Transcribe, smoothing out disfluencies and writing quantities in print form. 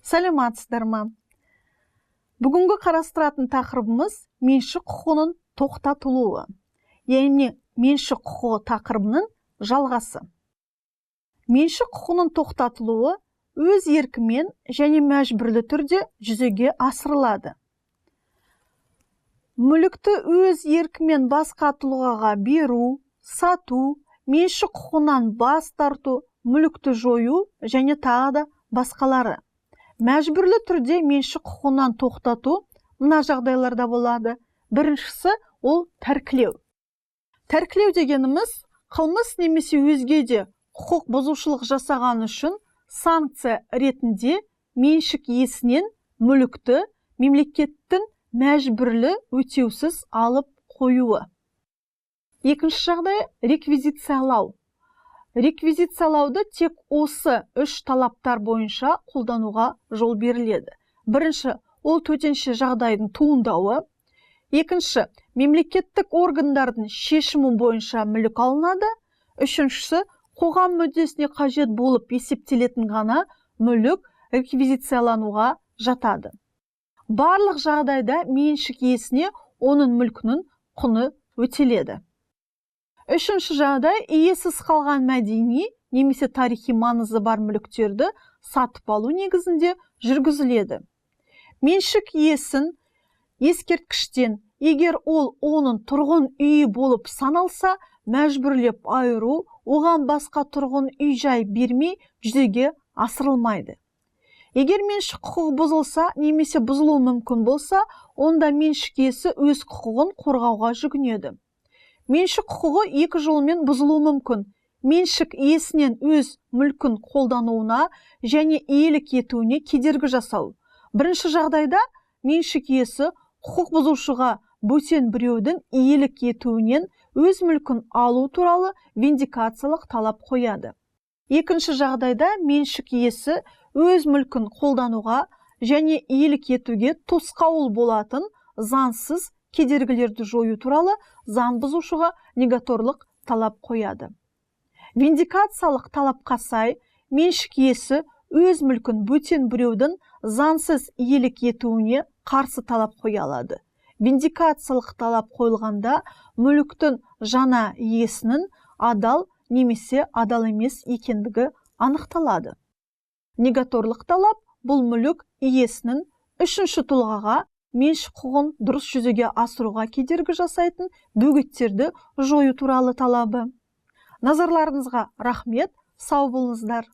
Саламатсыздар ма? Бүгінгі қарастыратын тақырыбымыз меншік құқығының тоқтатылуы. Яғни меншік құқығы тақырыбының жалғасы. Меншік құқығының тоқтатылуы өз еркімен және мәжбүрлі түрде жүзеге асырылады. Мүлікті өз еркімен басқа тұлғаға беру, сату, меншік құқығынан бас тарту, мүлікті жою және тағы да басқалары. Мәжбүрлі түрде меншік құқығынан тоқтату мына жағдайларда болады. Біріншісі ол тәркілеу. Тәркілеу дегеніміз қылмыс немесе өзге де құқық бұзушылық жасаған үшін санкция ретінде меншік иесінен мүлікті мемлекеттің мәжбүрлі өтеусіз алып қоюы. Екінші жағдай реквизициялау. Реквизициялауды тек осы үш талаптар бойынша қолдануға жол беріледі. Бірінші, ол төтенше жағдайдың туындауы. Екінші, мемлекеттік органдардың шешімі бойынша мүлік алынады. Үшіншісі, қоғам мүддесіне қажет болып есептелетін ғана мүлік реквизициялануға жатады. Барлық жағдайда меншік иесіне оның мүлкінің құны өтеледі. Үшінші жағдай, иесіз қалған мәдени немесе тарихи маңызы бар мүліктерді сатып алу негізінде жүргізіледі. Меншік иесін ескерткіштен, егер ол оның тұрғын үйі болып саналса, мәжбүрлеп айыру, оған басқа тұрғын үй-жай бермей жүзеге асырылмайды. Егер меншік құқығы бұзылса немесе бұзылуы мүмкін болса, онда меншік иесі өз құқығын қорғауға жүгінеді. Меншік құқығы екі жолмен бұзылуы мүмкін. Меншік иесінен өз мүлкін қолдануына және иелік етуіне кедергі жасау. Бірінші жағдайда меншік иесі құқық бұзушыға бөтен біреудің иелік етуінен өз мүлкін алу туралы виндикациялық талап қояды. Екінші жағдайда меншік иесі өз мүлкін қолдануға және иелік етуге тосқауыл болатын заңсыз кедергілерді жою туралы заң бұзушыға негаторлық талап қояды. Виндикациялық талапқа сай, меншік иесі өз мүлкін бөтен біреудің заңсыз иелік етуіне қарсы талап қоя алады. Виндикациялық талап қойылғанда мүліктің жаңа иесінің адал немесе адал емес екендігі анықталады. Негаторлық талап бұл мүлік иесінің үшінші тұлғаға меншік құқығын дұрыс жүзеге асыруға кедергі жасайтын бөгеттерді жою туралы талабы. Назарларыңызға рахмет, сау болыңыздар.